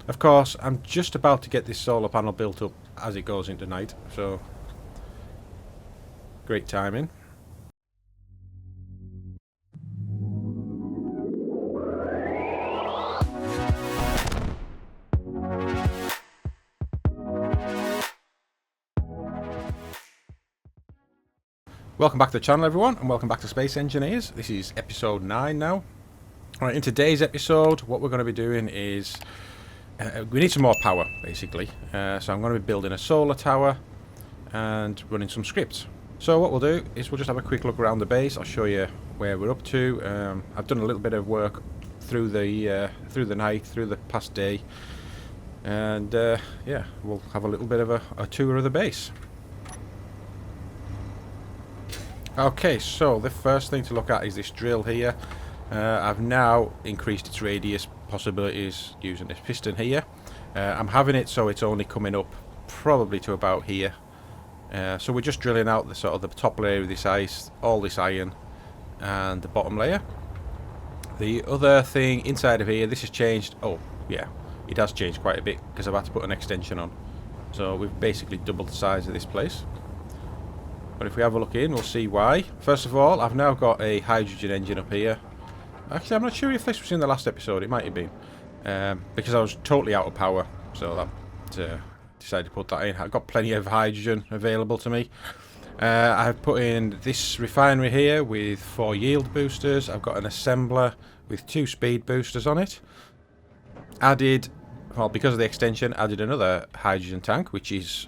Of course, I'm just about to get this solar panel built up as it goes into night, so great timing. Welcome back to the channel, everyone, and welcome back to Space Engineers. This is episode 9 now. Alright, in today's episode, what we're going to be doing is we need some more power, basically. So I'm going to be building a solar tower and running some scripts. So what we'll do is we'll just have a quick look around the base. I'll show you where we're up to. I've done a little bit of work through the night, through the past day, and yeah, we'll have a little bit of a tour of the base. Okay, so the first thing to look at is this drill here. I've now increased its radius possibilities using this piston here. I'm having it so it's only coming up probably to about here. So we're just drilling out the sort of the top layer of this ice, all this iron, and the bottom layer. The other thing inside of here, this has changed. Oh yeah, it has changed quite a bit because I've had to put an extension on. So we've basically doubled the size of this place. But if we have a look in, we'll see why. First of all, I've now got a hydrogen engine up here. Actually, I'm not sure if this was in the last episode. It might have been. Because I was totally out of power. So that decided to put that in. I've got plenty of hydrogen available to me. I've put in this refinery here with 4 yield boosters. I've got an assembler with 2 speed boosters on it. Added, well, because of the extension, added another hydrogen tank, which is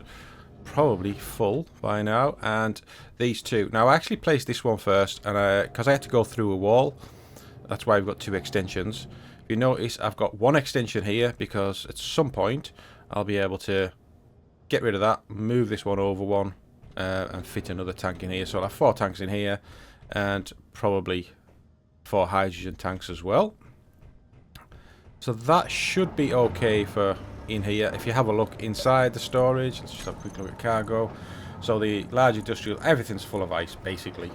probably full by now, and these two. Now I actually placed this one first, and because I had to go through a wall, that's why I've got 2 extensions. If you notice, I've got 1 extension here because at some point I'll be able to get rid of that, move this one over one, and fit another tank in here. So I'll have 4 tanks in here, and probably 4 hydrogen tanks as well. So that should be okay for in here. If you have a look inside the storage, let's just have a quick look at cargo. So the large industrial, everything's full of ice basically.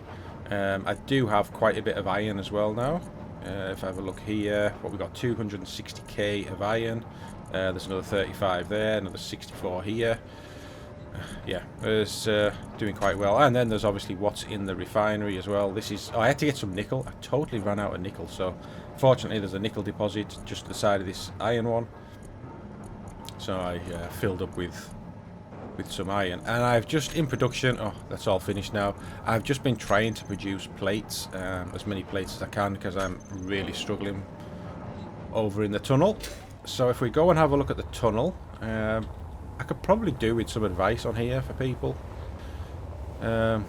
I do have quite a bit of iron as well now. If I have a look here, what we've got 260k of iron. There's another 35 there, another 64 here. Yeah, it's doing quite well. And then there's obviously what's in the refinery as well. This is, oh, I had to get some nickel. I totally ran out of nickel, so fortunately there's a nickel deposit just to the side of this iron one. So I filled up with some iron, and I've just in production. Oh, that's all finished now. I've just been trying to produce plates, as many plates as I can, because I'm really struggling over in the tunnel. So if we go and have a look at the tunnel, I could probably do with some advice on here for people. I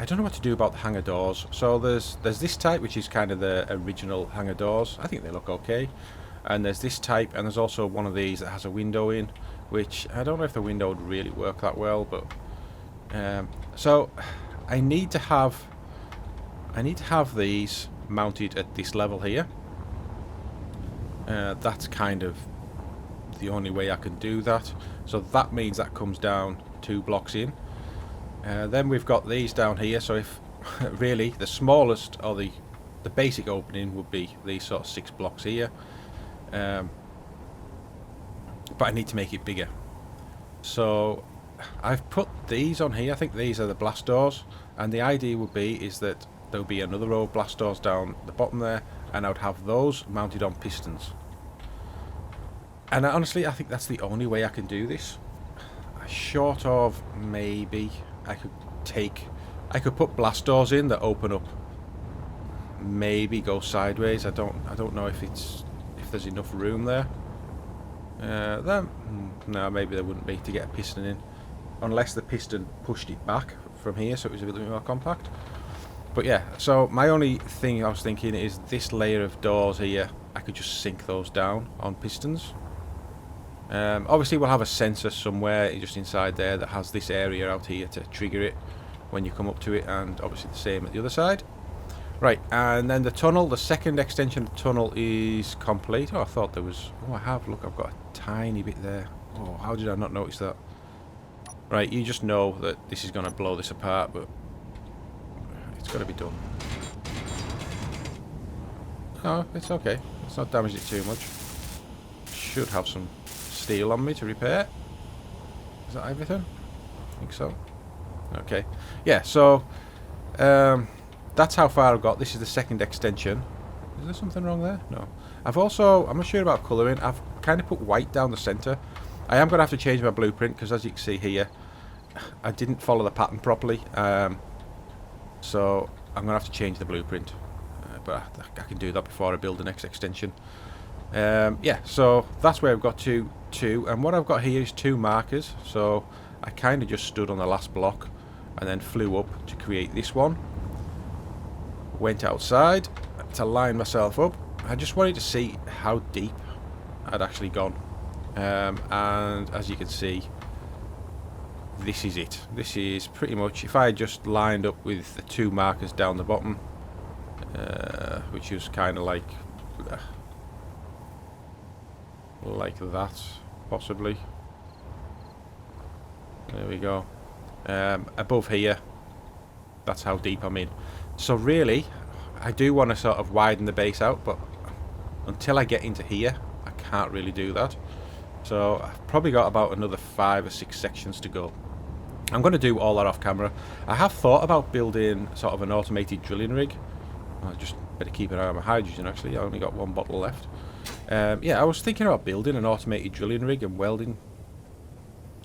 don't know what to do about the hangar doors. So there's this type, which is kind of the original hangar doors. I think they look okay. And there's this type, and there's also one of these that has a window in, which I don't know if the window would really work that well, but so I need to have these mounted at this level here. That's kind of the only way I can do that. So that means that comes down 2 blocks in. Then we've got these down here. So if really the smallest or the basic opening would be these sort of 6 blocks here. But I need to make it bigger. So I've put these on here. I think these are the blast doors, and the idea would be is that there'll be another row of blast doors down the bottom there, and I would have those mounted on pistons. And honestly, I think that's the only way I can do this. Short of maybe I could put blast doors in that open up, maybe go sideways. I don't know if there's enough room there. No, maybe there wouldn't be to get a piston in, unless the piston pushed it back from here so it was a little bit more compact. But yeah, so my only thing I was thinking is this layer of doors here, I could just sink those down on pistons. Obviously we'll have a sensor somewhere just inside there that has this area out here to trigger it when you come up to it, and obviously the same at the other side. Right, and then the tunnel, the second extension of the tunnel is complete. Oh, I thought there was... Oh, I have. Look, I've got a tiny bit there. Oh, how did I not notice that? Right, you just know that this is going to blow this apart, but it's got to be done. Oh, it's okay. It's not damaged it too much. should have some steel on me to repair. Is that everything? I think so. Okay. Yeah, so that's how far I've got. This is the second extension. Is there something wrong there? No. I'm not sure about colouring. I've kind of put white down the centre. I am going to have to change my blueprint because, as you can see here, I didn't follow the pattern properly. So I'm going to have to change the blueprint. But I can do that before I build the next extension. Yeah, so that's where I've got to 2. And what I've got here is 2 markers. So I kind of just stood on the last block and then flew up to create this one. Went outside to line myself up. I just wanted to see how deep I'd actually gone. And as you can see, this is it. This is pretty much, if I just lined up with the 2 markers down the bottom, which is kind of like that, possibly. There we go. Above here, that's how deep I'm in. So really, I do want to sort of widen the base out, but until I get into here, I can't really do that. So I've probably got about another 5 or 6 sections to go. I'm going to do all that off camera. I have thought about building sort of an automated drilling rig. I just better keep an eye on my hydrogen, actually. I only got 1 bottle left. Yeah, I was thinking about building an automated drilling rig and welding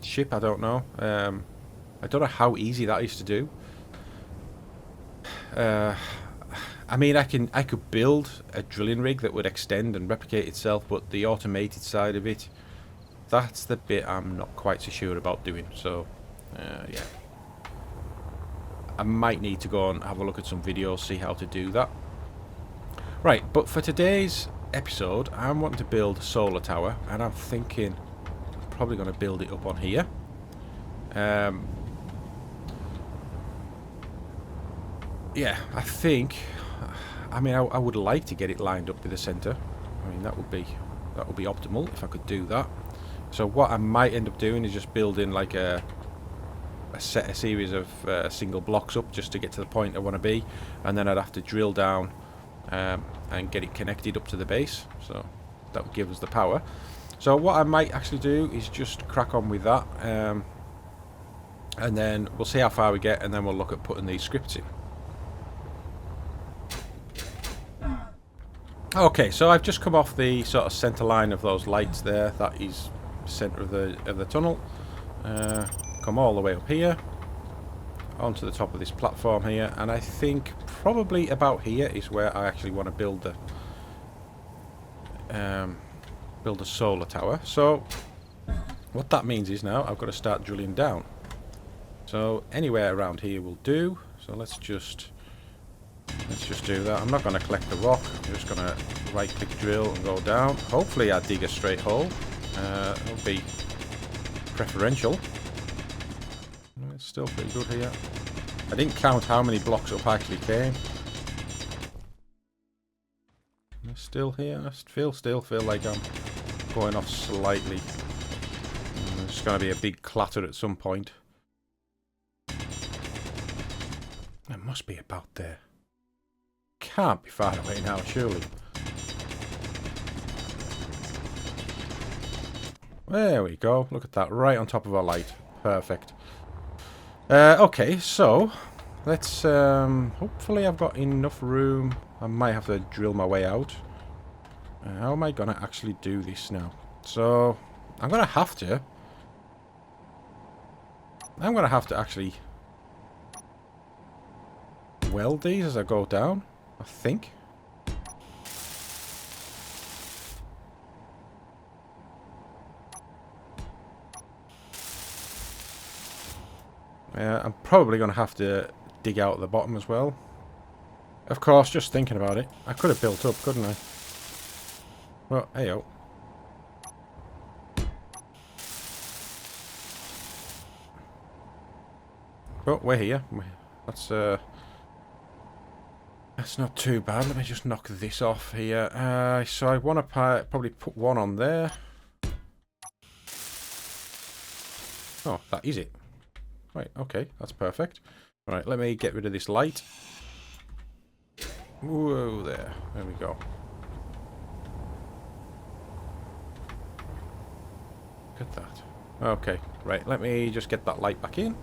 ship. I don't know. I don't know how easy that is to do. I mean, I could build a drilling rig that would extend and replicate itself, but the automated side of it, that's the bit I'm not quite so sure about doing. So, yeah. I might need to go and have a look at some videos, see how to do that. Right, but for today's episode, I'm wanting to build a solar tower, and I'm thinking I'm probably going to build it up on here. Yeah, I mean, I would like to get it lined up with the centre. I mean, that would be optimal if I could do that. So what I might end up doing is just building like a series of single blocks up just to get to the point I want to be, and then I'd have to drill down and get it connected up to the base. So that would give us the power. So what I might actually do is just crack on with that, and then we'll see how far we get, and then we'll look at putting these scripts in. Okay, so I've just come off the sort of centre line of those lights there. That is centre of the tunnel. Come all the way up here onto the top of this platform here, and I think probably about here is where I actually want to build a solar tower. So what that means is now I've got to start drilling down. So anywhere around here will do. So let's just do that. I'm not going to collect the rock. I'm just going to right click drill and go down. Hopefully I dig a straight hole. It'll be preferential. It's still pretty good here. I didn't count how many blocks up actually came. I'm still here. I still feel like I'm going off slightly. There's going to be a big clatter at some point. It must be about there. Can't be far away now, surely. There we go. Look at that. Right on top of our light. Perfect. Okay, so let's hopefully I've got enough room. I might have to drill my way out. How am I gonna actually do this now? So I'm gonna have to actually weld these as I go down, I think. I'm probably going to have to dig out at the bottom as well. Of course, just thinking about it, I could have built up, couldn't I? Well, hey-o. Oh, we're here. That's not too bad. Let me just knock this off here. So I want to probably put one on there. Oh, that is it. Right, okay, that's perfect. Right, let me get rid of this light. Whoa, there we go. Look at that. Okay, right, let me just get that light back in.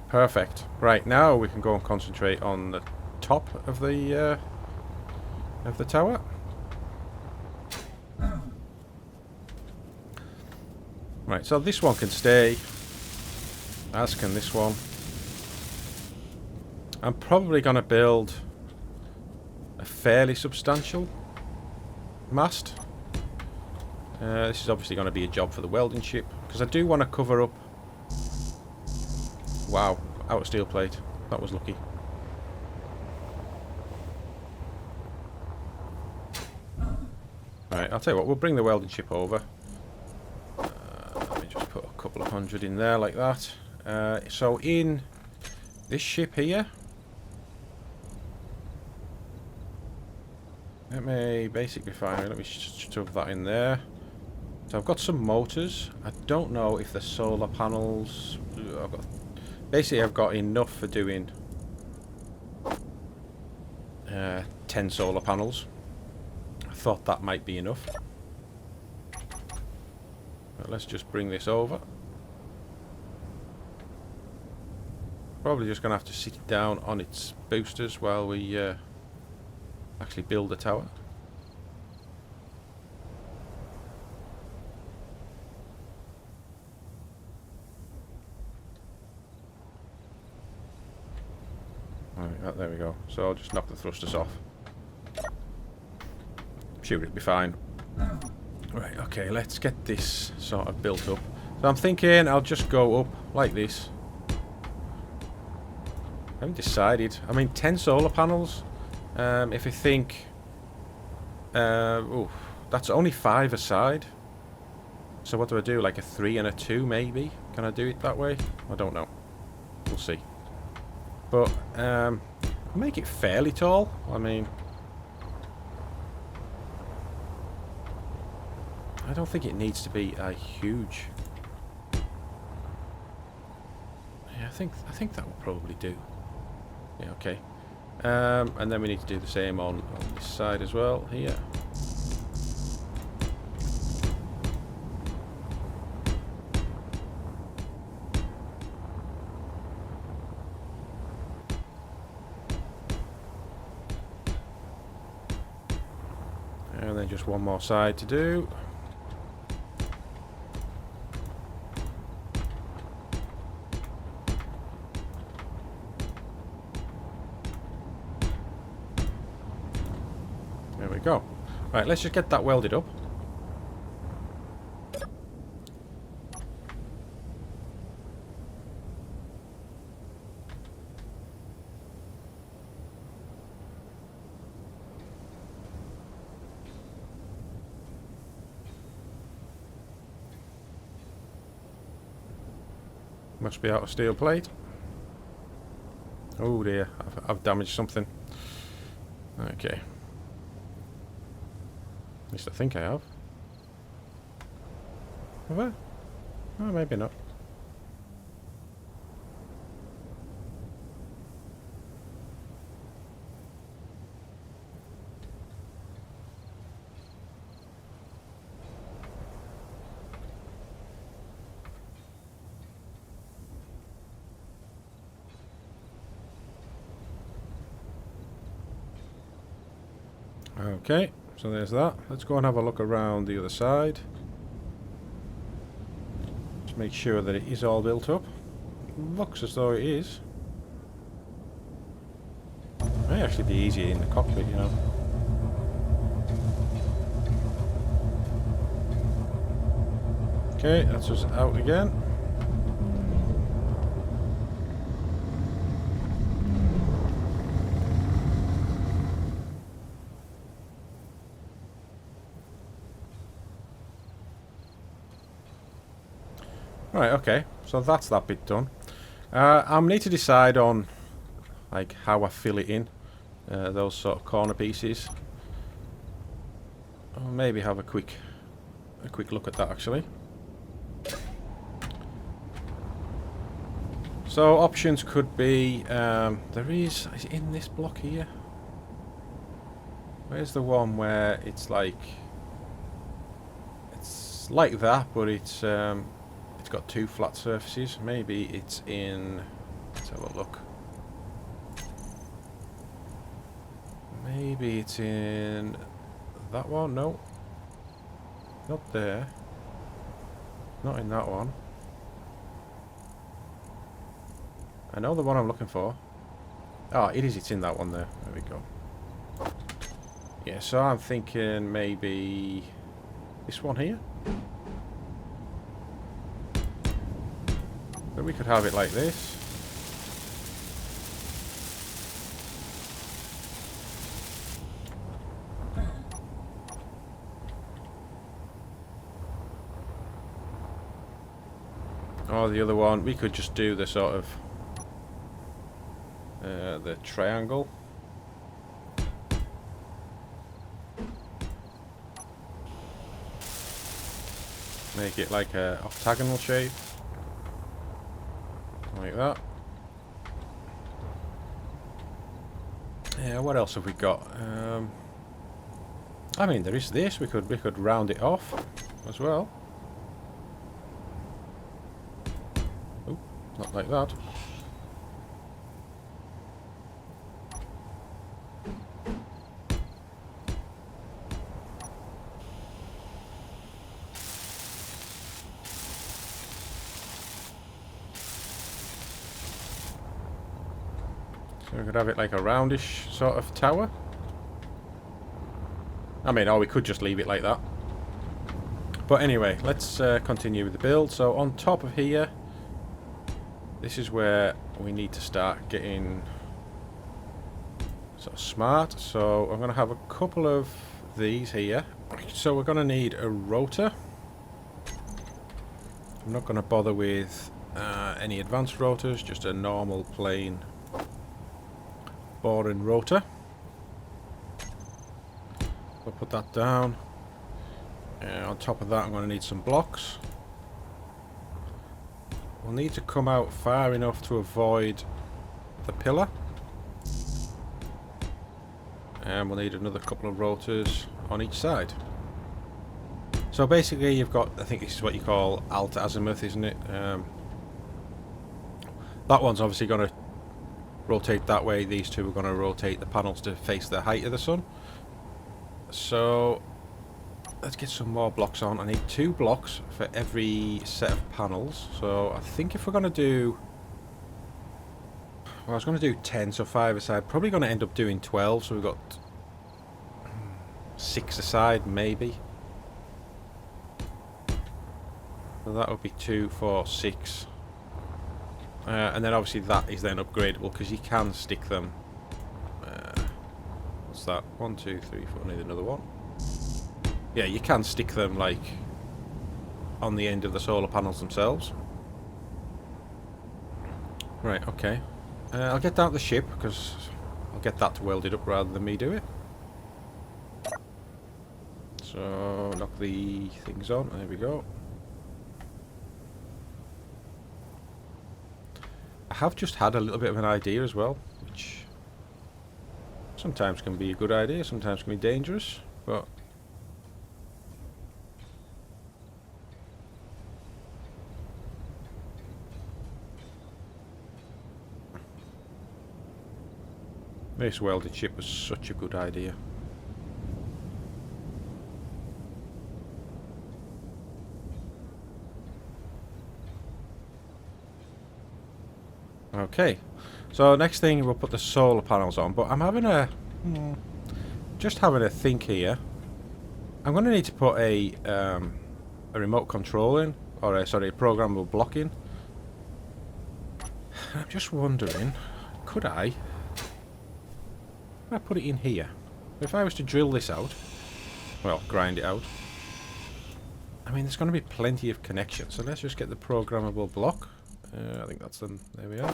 Perfect. Right, now we can go and concentrate on the top of the tower. Right, so this one can stay, as can this one. I'm probably going to build a fairly substantial mast. This is obviously going to be a job for the welding ship, because I do want to cover up... Wow, out of steel plate. That was lucky. Right, I'll tell you what, we'll bring the welding ship over. Let me just put a couple of hundred in there like that. So in this ship here, let me basic refinery, let me shove that in there. So I've got some motors. I don't know if the solar panels... Basically I've got enough for doing 10 solar panels. I thought that might be enough. But let's just bring this over. Probably just going to have to sit down on its boosters while we actually build the tower. Right, there we go. So I'll just knock the thrusters off. Sure, it'll be fine. Right, okay, let's get this sort of built up. So I'm thinking I'll just go up like this. I haven't decided. I mean, 10 solar panels. If you think... oh, that's only 5 a side. So what do I do? Like a 3 and a 2 maybe? Can I do it that way? I don't know. We'll see. But, I'll make it fairly tall. I mean... I don't think it needs to be a huge... Yeah, I think that will probably do. Yeah, okay. And then we need to do the same on this side as well, here. And then just one more side to do. There we go. Right, let's just get that welded up. Must be out of steel plate. Oh dear, I've damaged something. Okay. At least I think I have. Have I? Oh, maybe not. Okay, so there's that. Let's go and have a look around the other side. Just make sure that it is all built up. Looks as though it is. May actually be easier in the cockpit, you know. Okay, that's us out again. Right, okay, so that's that bit done. I need to decide on like how I fill it in, those sort of corner pieces. I'll maybe have a quick look at that actually. So options could be, there is it in this block here? Where's the one where it's like that, but it's got two flat surfaces. Maybe it's in, let's have a look. Maybe it's in that one. No, not there. Not in that one. I know the one I'm looking for. Oh, it is. It's in that one there. There we go. Yeah, so I'm thinking maybe this one here. But we could have it like this. Or the other one, we could just do the sort of the triangle. Make it like a octagonal shape. Like that. Yeah, what else have we got? I mean, there is this. We could round it off as well. Oh, not like that. So we could have it like a roundish sort of tower. I mean, or we could just leave it like that. But anyway, let's continue with the build. So on top of here, this is where we need to start getting sort of smart. So I'm going to have a couple of these here. So we're going to need a rotor. I'm not going to bother with any advanced rotors, just a normal plain boring rotor. We'll put that down. On top of that, I'm going to need some blocks. We'll need to come out far enough to avoid the pillar. And we'll need another couple of rotors on each side. So basically you've got, I think this is what you call alt azimuth, isn't it? That one's obviously going to rotate that way. These two are going to rotate the panels to face the height of the sun. So let's get some more blocks on. I need 2 blocks for every set of panels. So I think if we're going to do, well, I was going to do 10, so 5 aside. Probably going to end up doing 12, so we've got 6 aside, maybe. So that would be 2, 4, 6. And then obviously that is then upgradable because you can stick them. What's that? 1, 2, 3, 4. Need another one. Yeah, you can stick them like on the end of the solar panels themselves. Right, okay. I'll get down to the ship because I'll get that welded up rather than me do it. So knock the things on. There we go. I have just had a little bit of an idea as well, which sometimes can be a good idea, sometimes can be dangerous, but this welded ship was such a good idea. Okay, so next thing we'll put the solar panels on, but I'm having a just having a think here. I'm going to need to put a remote control in, or a programmable block in. I'm just wondering, could I put it in here? If I was to drill this out, well, grind it out, I mean, there's going to be plenty of connections, so let's just get the programmable block. I think that's them. There we are.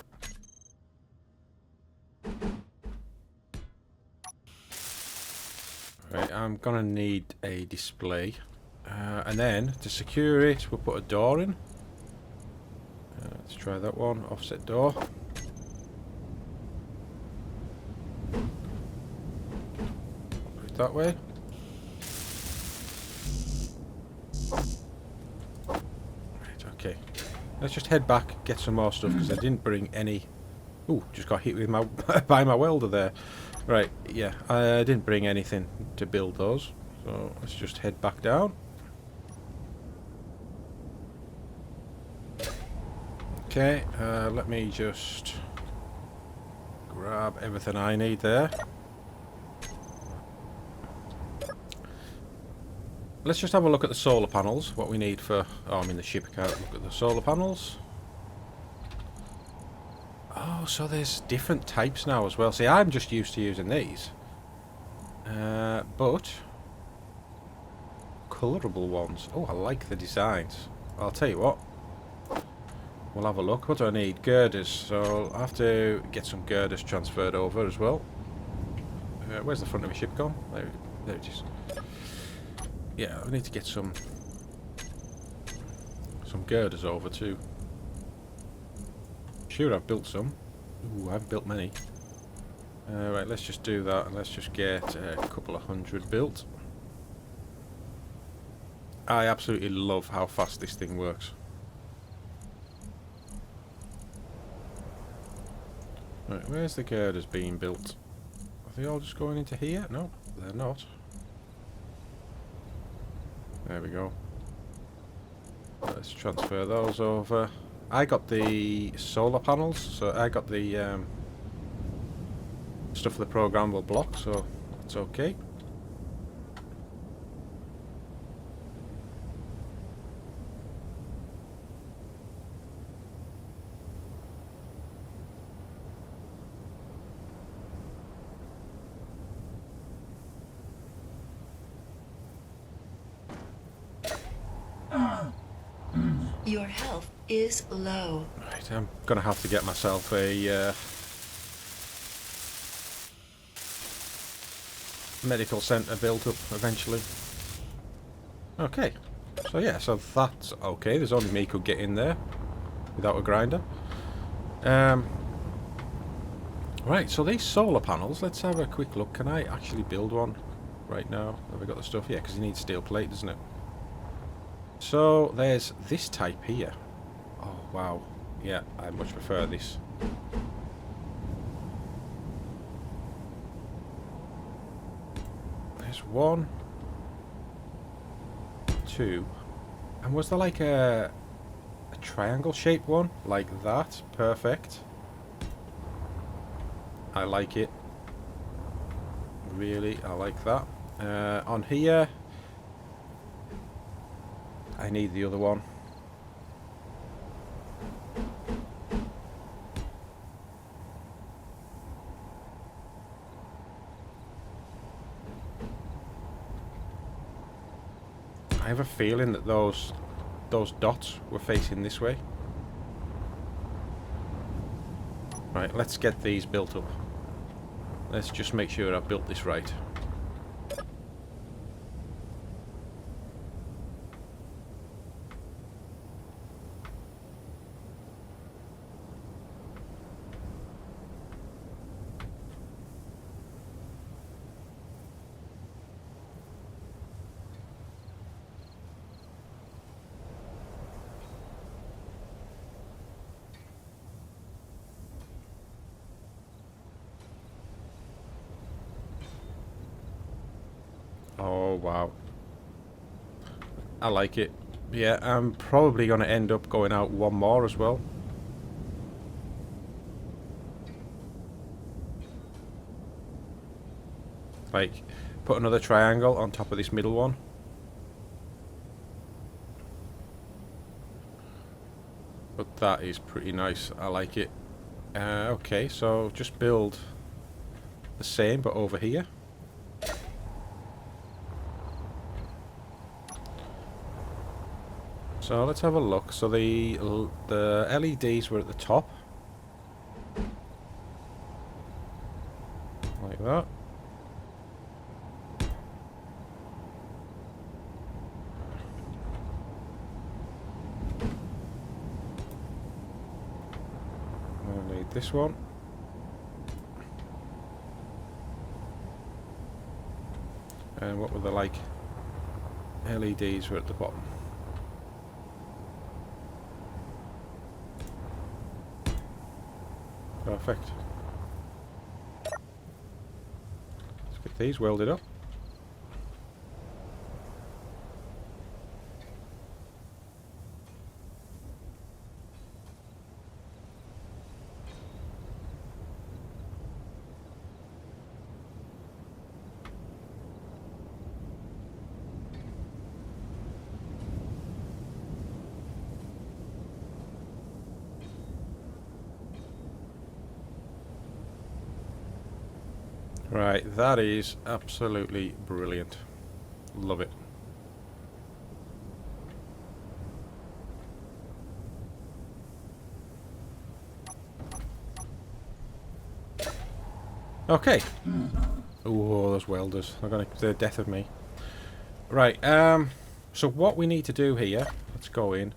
Right, I'm gonna need a display, and then to secure it, we'll put a door in. Let's try that one. Offset door. Put it that way. Right, okay. Let's just head back, get some more stuff, because I didn't bring any... Ooh, just got hit with my by my welder there. Right, yeah, I didn't bring anything to build those. So let's just head back down. Okay, let me just grab everything I need there. Let's just have a look at the solar panels, what we need for... Oh, I'm in the ship, I can't look at the solar panels. Oh, so there's different types now as well. See, I'm just used to using these. But... colourable ones. Oh, I like the designs. I'll tell you what. We'll have a look. What do I need? Girders. So I'll have to get some girders transferred over as well. Where's the front of my ship gone? There it is. Yeah, I need to get some girders over too. Sure, I've built some. Ooh, I've built many. Right, let's just do that, and let's just get a couple of hundred built. I absolutely love how fast this thing works. Right, where's the girders being built? Are they all just going into here? No, they're not. There we go. Let's transfer those over. I got the solar panels, so I got the stuff the program will block, so it's okay. Your health is low. Right, I'm gonna have to get myself a medical centre built up eventually. Okay, so yeah, so that's okay. There's only me could get in there without a grinder. Right, so these solar panels, let's have a quick look. Can I actually build one right now? Have I got the stuff? Yeah, because you need steel plate, doesn't it? So there's this type here. Oh wow, yeah, I much prefer this. There's one, two, and was there like a triangle shaped one like that? Perfect. I like it. Really, I like that. On here, I need the other one. I have a feeling that those dots were facing this way. Right, let's get these built up. Let's just make sure I've built this right. Oh, wow. I like it. Yeah, I'm probably going to end up going out one more as well. Like, put another triangle on top of this middle one. But that is pretty nice. I like it. Okay, so just build the same, but over here. So let's have a look. So the LEDs were at the top, like that. I'll need this one. And what were the like? LEDs were at the bottom. Perfect. Let's get these welded up. Right, that is absolutely brilliant. Love it. Okay. Oh, those welders. They're gonna the death of me. Right, so what we need to do here, let's go in,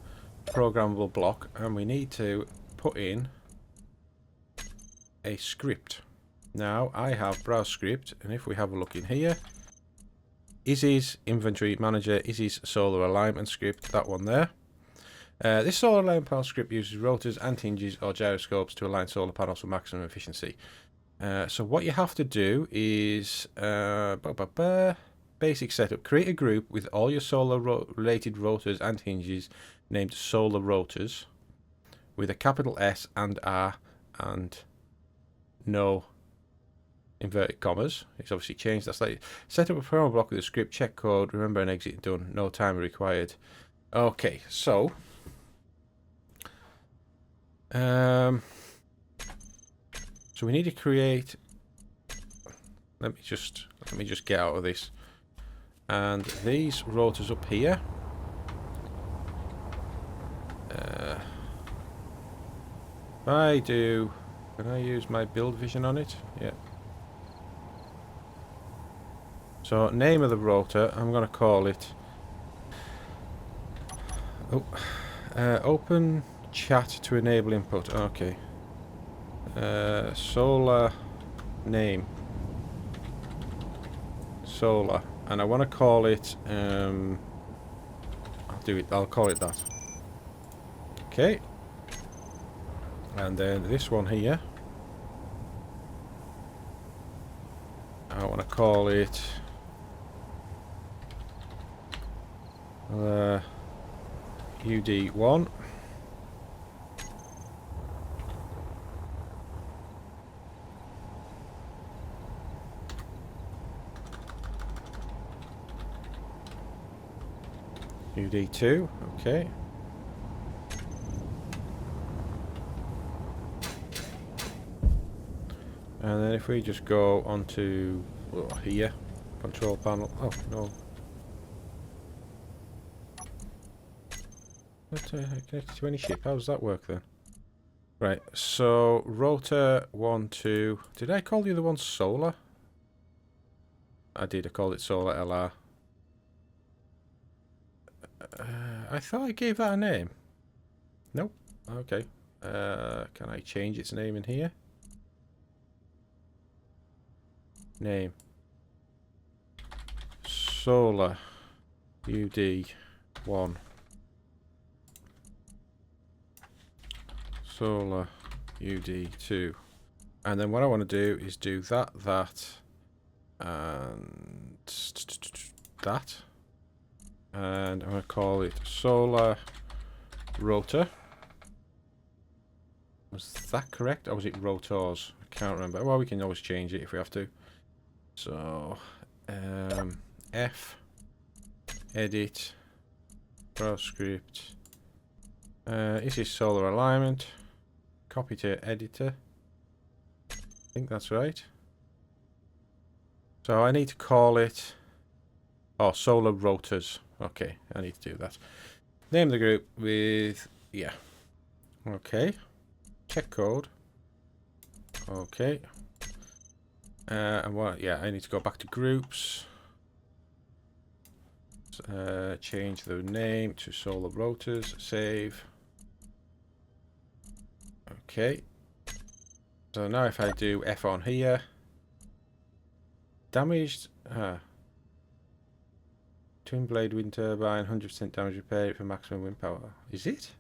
programmable block, and we need to put in a script. Now, I have browse script, and if we have a look in here, Izzy's inventory manager, Izzy's solar alignment script, that one there. This solar alignment panel script uses rotors, anti-hinges, or gyroscopes to align solar panels for maximum efficiency. So what you have to do is basic setup. Create a group with all your solar related rotors and hinges named solar rotors with a capital S and R and no inverted commas. It's obviously changed that slightly. Set up a program block with a script, check code, remember and exit done. No timer required. Okay, so so we need to create. Let me just get out of this. And these rotors up here. If I do, can I use my build vision on it? Yeah. So name of the rotor, I'm going to call it. Oh, open chat to enable input. Okay. Solar name. Solar, and I want to call it. I'll call it that. Okay. And then this one here, I want to call it UD1. UD2, okay. And then if we just go onto here, control panel. Oh no. Not connected to any ship. How does that work then? Right. So rotor 1, 2. Did I call the other one solar? I did. I called it solar LR. I thought I gave that a name. Nope. Okay. Can I change its name in here? Name. Solar UD1. Solar UD2. And then what I want to do is do that, and that. And I'm going to call it solar rotor. Was that correct? Or was it rotors? I can't remember. Well, we can always change it if we have to. So, F, edit, browse script. This is solar alignment. Copy to editor. I think that's right. So I need to call it, solar rotors. Okay, I need to do that. Name the group with, yeah. Okay. Check code. Okay. And what? Yeah, I need to go back to groups. Change the name to solar rotors. Save. Okay. So now if I do F on here, damaged, twin blade wind turbine, 100% damage repair for maximum wind power. Is it?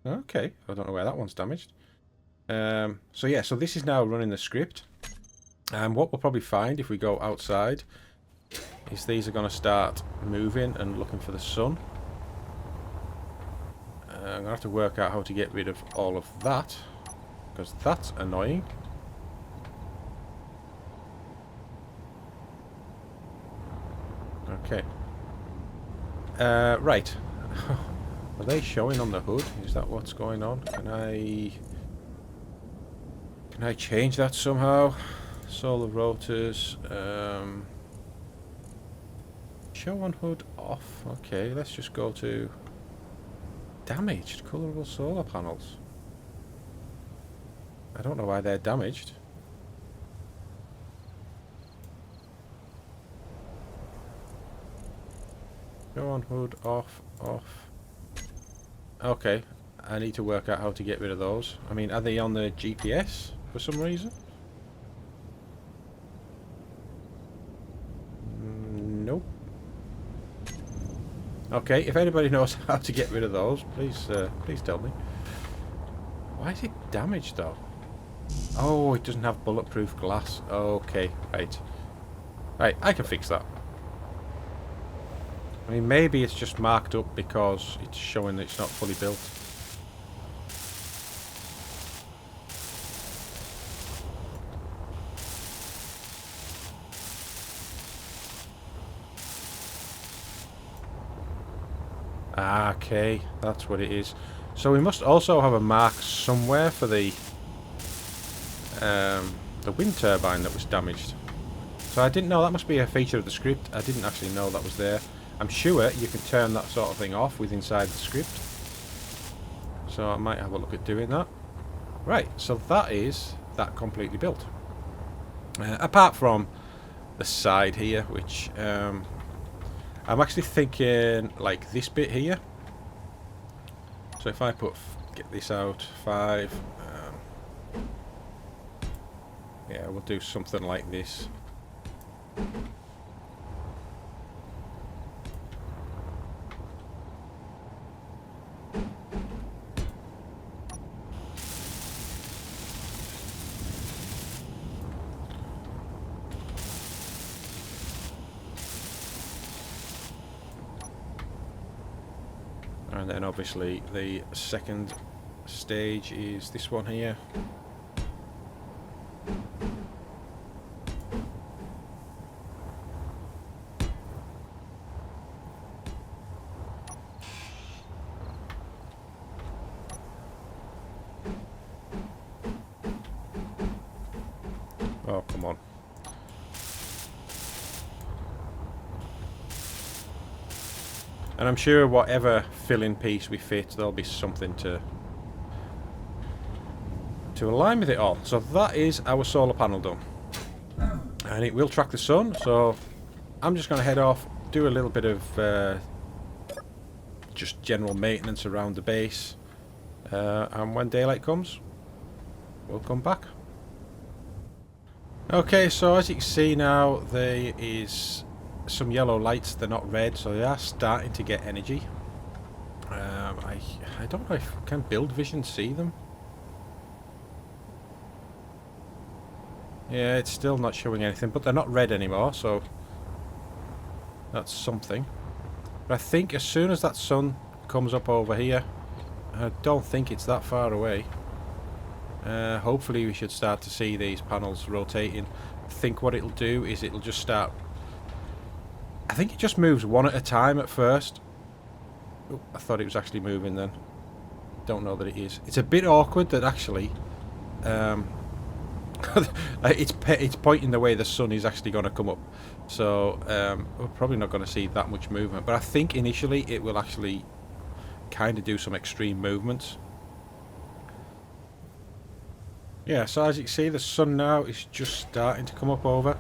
Okay, I don't know where that one's damaged. So yeah, so this is now running the script. And what we'll probably find if we go outside is these are going to start moving and looking for the sun. I'm going to have to work out how to get rid of all of that, because that's annoying. Okay. Right. Are they showing on the hood? Is that what's going on? Can I change that somehow? Solar rotors. Show on hood off. Okay, let's just go to damaged colorable solar panels. I don't know why they're damaged. Show on hood off, off. Okay, I need to work out how to get rid of those. I mean, are they on the GPS for some reason? Nope. Okay, if anybody knows how to get rid of those, please tell me. Why is it damaged though? Oh, it doesn't have bulletproof glass. Okay, right. Right, I can fix that. I mean, maybe it's just marked up because it's showing that it's not fully built. Ah, okay, that's what it is. So we must also have a mark somewhere for the wind turbine that was damaged. So I didn't know that must be a feature of the script. I didn't actually know that was there. I'm sure you can turn that sort of thing off with inside the script. So I might have a look at doing that. Right, so that is that completely built. Apart from the side here, which I'm actually thinking like this bit here. So if I get this out, 5, yeah, we'll do something like this. And then obviously the second stage is this one here. Oh, come on. And I'm sure whatever filling piece we fit, there'll be something to align with it all. So that is our solar panel done. And it will track the sun, so I'm just going to head off, do a little bit of just general maintenance around the base. And when daylight comes, we'll come back. Okay, so as you can see now, there is some yellow lights. They're not red, so they are starting to get energy. I don't know if can build vision see them. Yeah, it's still not showing anything, but they're not red anymore, so that's something. But I think as soon as that sun comes up over here, I don't think it's that far away. Hopefully we should start to see these panels rotating. I think what it'll do is it'll just start... I think it just moves one at a time at first. Oh, I thought it was actually moving then. Don't know that it is. It's a bit awkward that actually it's pointing the way the sun is actually going to come up. So we're probably not going to see that much movement. But I think initially it will actually kind of do some extreme movements. Yeah, so as you can see, the sun now is just starting to come up over.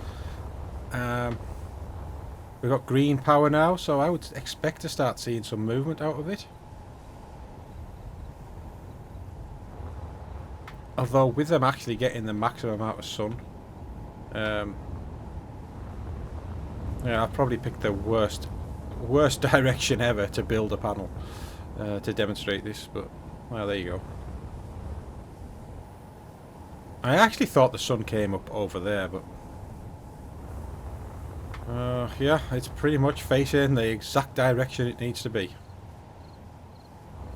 We've got green power now, so I would expect to start seeing some movement out of it. Although with them actually getting the maximum amount of sun, yeah, I'll probably pick the worst direction ever to build a panel to demonstrate this. But well, there you go. I actually thought the sun came up over there, but yeah, it's pretty much facing the exact direction it needs to be.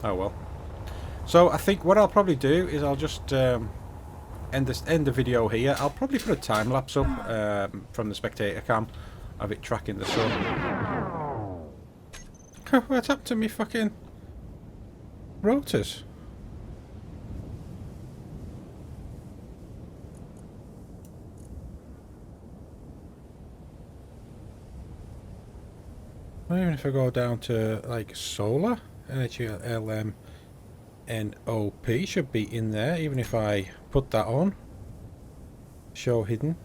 Oh well. So I think what I'll probably do is I'll just end the video here. I'll probably put a time lapse up from the spectator cam of it tracking the sun. What's happened to me fucking rotors? Well, even if I go down to like solar, NHLMNOP should be in there, even if I put that on. Show hidden.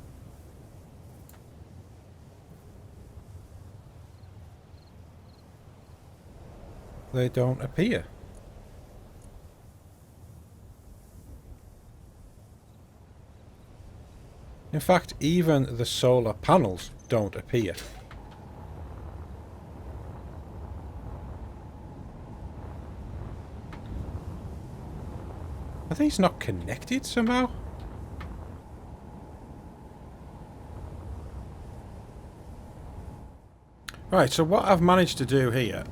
They don't appear. In fact, even the solar panels don't appear. Are these not connected somehow? Right, so what I've managed to do here,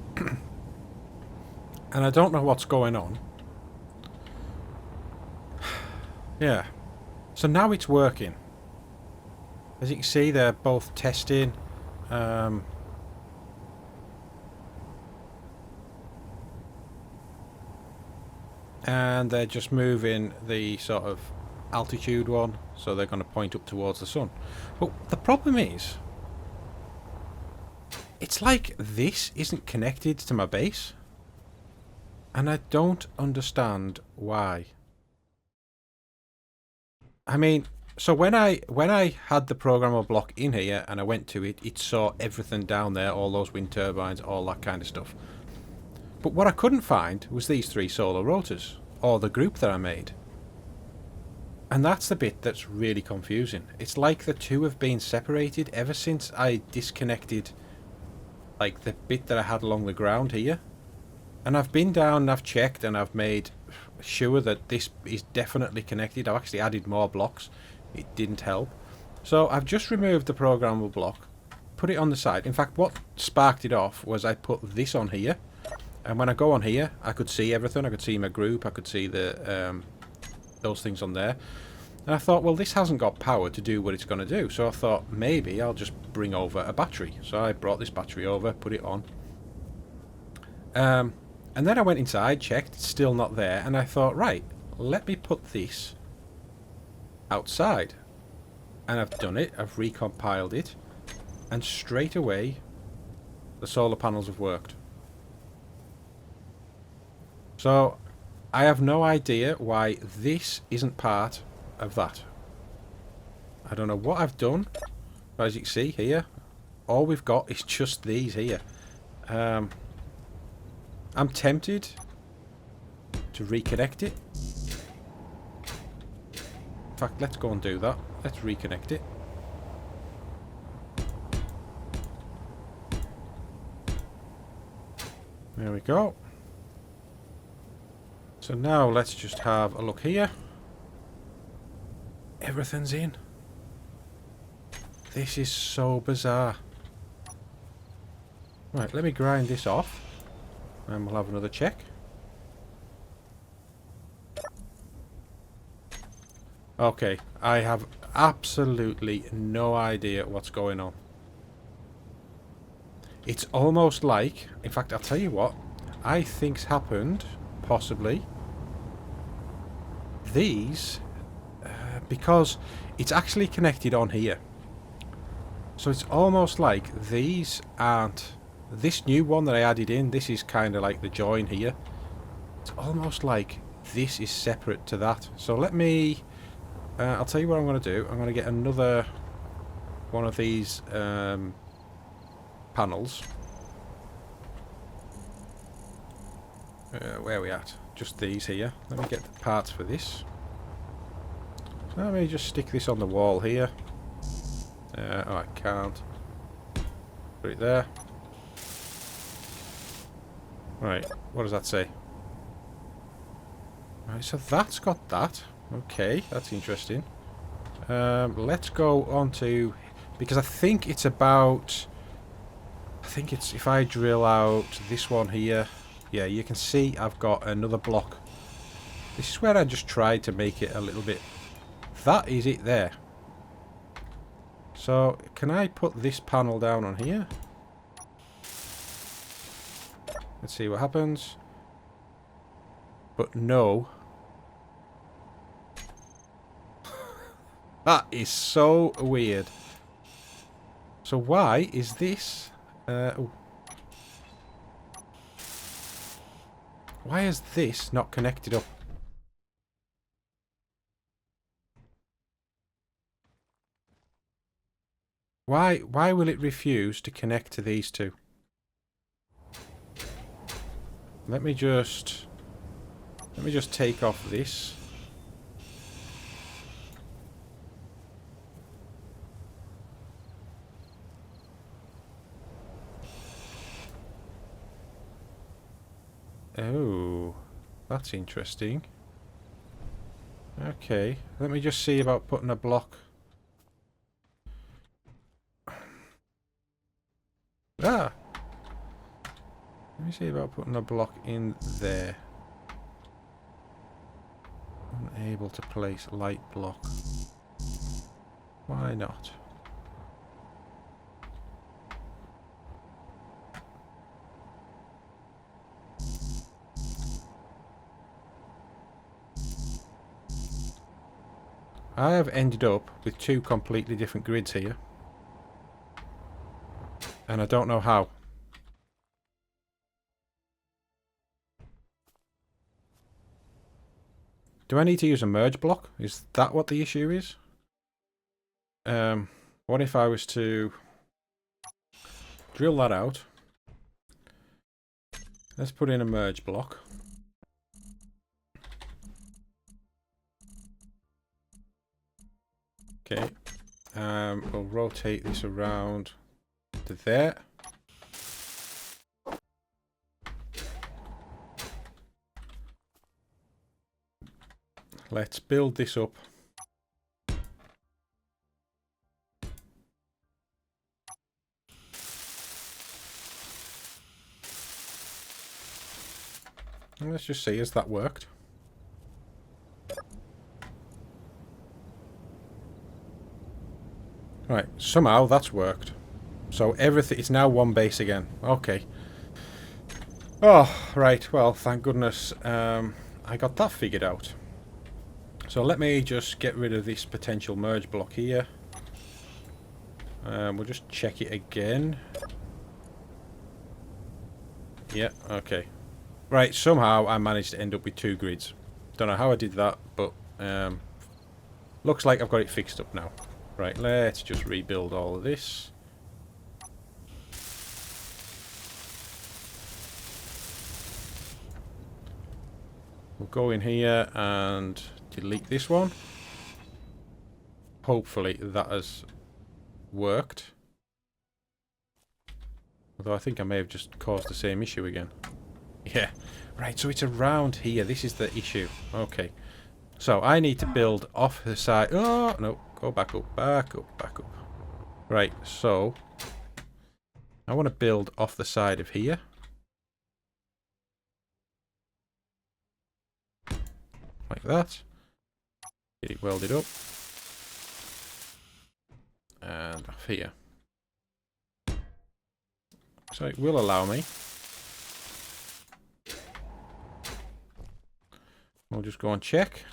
and I don't know what's going on. Yeah. So now it's working. As you can see, they're both testing. And they're just moving the sort of altitude one, so they're going to point up towards the sun. But the problem is, it's like this isn't connected to my base, and I don't understand why. I mean, so when I had the programmer block in here and I went to it, it saw everything down there, all those wind turbines, all that kind of stuff. But what I couldn't find was these 3 solar rotors, or the group that I made. And that's the bit that's really confusing. It's like the 2 have been separated ever since I disconnected like the bit that I had along the ground here. And I've been down and I've checked and I've made sure that this is definitely connected. I've actually added more blocks. It didn't help. So I've just removed the programmable block, put it on the side. In fact, what sparked it off was I put this on here. And when I go on here, I could see everything. I could see my group. I could see the those things on there. And I thought, well, this hasn't got power to do what it's going to do. So I thought, maybe I'll just bring over a battery. So I brought this battery over, put it on. And then I went inside, checked, it's still not there. And I thought, right, let me put this outside. And I've done it. I've recompiled it. And straight away, the solar panels have worked. So, I have no idea why this isn't part of that. I don't know what I've done, but as you can see here, all we've got is just these here. I'm tempted to reconnect it. In fact, let's go and do that. Let's reconnect it. There we go. So now let's just have a look here. Everything's in. This is so bizarre. Right, let me grind this off. And we'll have another check. Okay, I have absolutely no idea what's going on. It's almost like, in fact, I'll tell you what I think's happened, possibly. These, because it's actually connected on here. So it's almost like these aren't, this new one that I added in, this is kind of like the join here. It's almost like this is separate to that. So let me, I'll tell you what I'm going to do. I'm going to get another one of these panels. Where are we at? Just these here. Let me get the parts for this. Let me just stick this on the wall here. Oh, I can't. Put it there. Right, what does that say? Right, so that's got that. Okay, that's interesting. Let's go on to... Because I think it's about... I think it's... If I drill out this one here... Yeah, you can see I've got another block. This is where I just tried to make it a little bit... That is it there. So, can I put this panel down on here? Let's see what happens. But no. That is so weird. So why is this... oh. Why is this not connected up? Why will it refuse to connect to these two? Let me just take off this. Oh, that's interesting. Okay, let me just see about putting a block. Ah! Let me see about putting a block in there. Unable to place light block. Why not? I have ended up with two completely different grids here. And I don't know how. Do I need to use a merge block? Is that what the issue is? What if I was to drill that out? Let's put in a merge block. Okay. We'll rotate this around to there. Let's build this up. And let's just see, has that worked? Right, somehow that's worked. So everything, it's now one base again. Okay. Oh, right, well, thank goodness I got that figured out. So let me just get rid of this potential merge block here. We'll just check it again. Yeah, okay. Right, somehow I managed to end up with two grids. Don't know how I did that, but looks like I've got it fixed up now. Right, let's just rebuild all of this. We'll go in here and delete this one. Hopefully that has worked. Although I think I may have just caused the same issue again. Yeah. Right, so it's around here. This is the issue. Okay. So I need to build off the side. Oh, no. Go back up, back up, back up. Right, so I want to build off the side of here. Like that. Get it welded up. And off here. So it will allow me. We'll just go and check.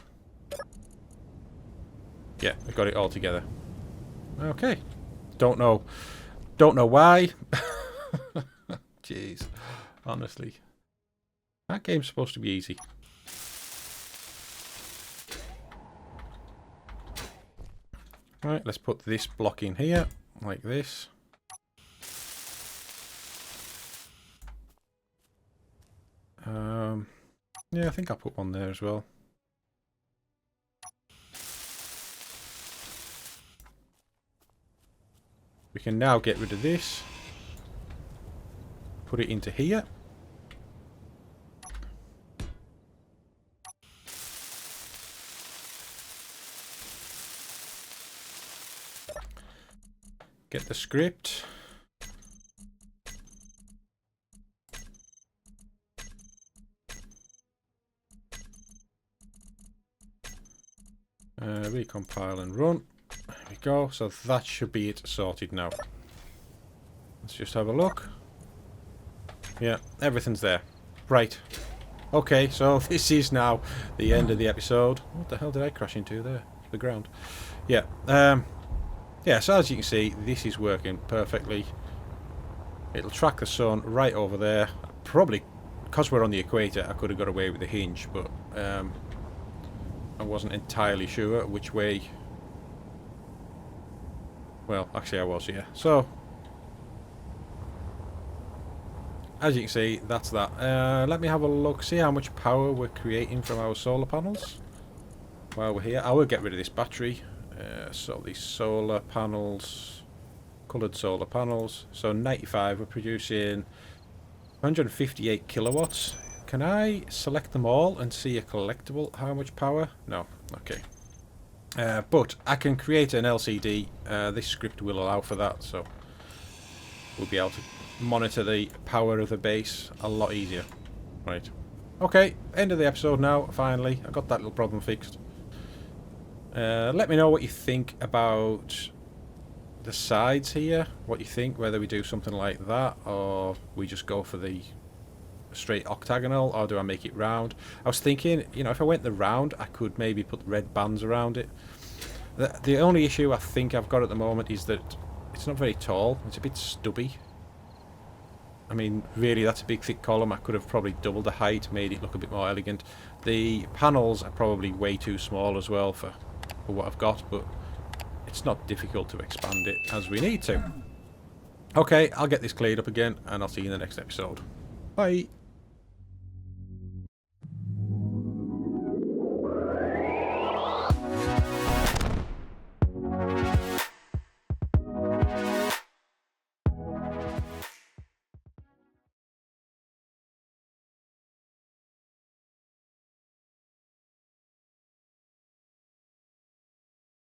Yeah, I got it all together. Okay. Don't know why. Jeez. Honestly. That game's supposed to be easy. Right, let's put this block in here, like this. Yeah, I think I'll put one there as well. We can now get rid of this. Put it into here. Get the script. Recompile and run. There we go. So that should be it sorted now. Let's just have a look. Yeah, everything's there. Right. Okay, so this is now the end of the episode. What the hell did I crash into there? The ground. Yeah. Yeah, so as you can see, this is working perfectly. It'll track the sun right over there. Probably, because we're on the equator, I could have got away with the hinge, but I wasn't entirely sure which way. Well, actually I was, yeah. So, as you can see, that's that. Let me have a look, see how much power we're creating from our solar panels while we're here. I will get rid of this battery. So these solar panels, coloured solar panels. So 95, we're producing 158 kilowatts. Can I select them all and see a collectible how much power? No, okay. But I can create an LCD. This script will allow for that, so we'll be able to monitor the power of the base a lot easier. Right. Okay, end of the episode now, finally. I got that little problem fixed. Let me know what you think about the sides here. What you think, whether we do something like that, or we just go for the straight octagonal, or do I make it round? I was thinking, you know, if I went the round, I could maybe put red bands around it. The only issue I think I've got at the moment is that it's not very tall. It's a bit stubby. I mean, really, that's a big thick column. I could have probably doubled the height, made it look a bit more elegant. The panels are probably way too small as well for what I've got, but it's not difficult to expand it as we need to. Okay, I'll get this cleared up again, and I'll see you in the next episode. Bye!